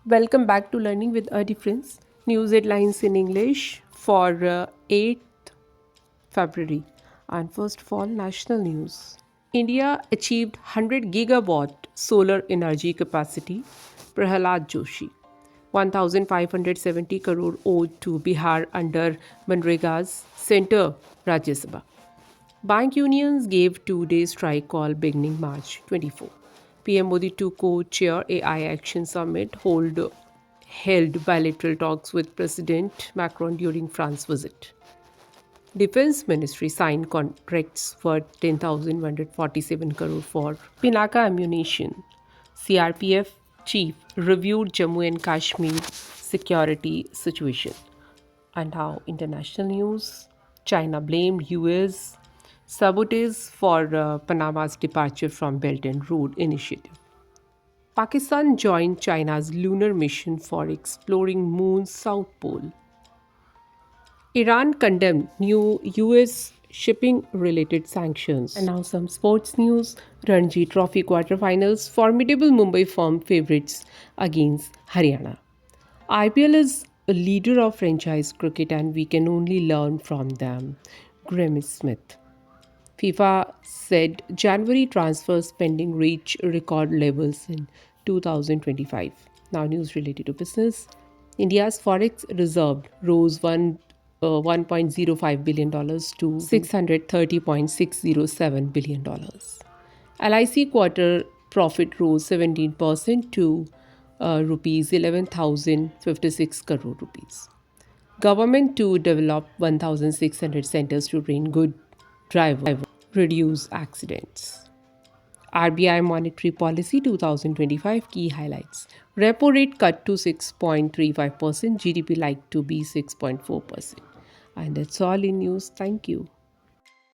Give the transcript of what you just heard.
Welcome back to Learning with a Difference. News headlines in English for 8th February. And first of all, national news. India achieved 100 gigawatt solar energy capacity. Prahalad Joshi. 1,570 crore owed to Bihar under Manrega's Center Rajya Sabha. Bank unions gave 2 day strike call beginning March 24. PM Modi to co-chair AI Action Summit held bilateral talks with President Macron during France visit. Defense Ministry signed contracts worth 10,147 crore for Pinaka ammunition. CRPF chief reviewed Jammu and Kashmir security situation. And now, international news. China blamed US sabotage for Panama's departure from Belt and Road Initiative. Pakistan joined China's lunar mission for exploring Moon's south pole. Iran condemned new US shipping related sanctions. And now some sports news. Ranji Trophy quarterfinals, formidable Mumbai firm favorites against Haryana. IPL is a leader of franchise cricket and we can only learn from them. Graeme Smith. FIFA said January transfer spending reached record levels in 2025. Now, news related to business. India's forex reserve rose $1.05 billion to $630.607 billion. LIC quarter profit rose 17% to rupees 11,056 crore rupees. Government to develop 1,600 centers to train good driver, reduce accidents. RBI Monetary Policy 2025 key highlights. Repo rate cut to 6.35%, GDP like to be 6.4%. And that's all in news. Thank you.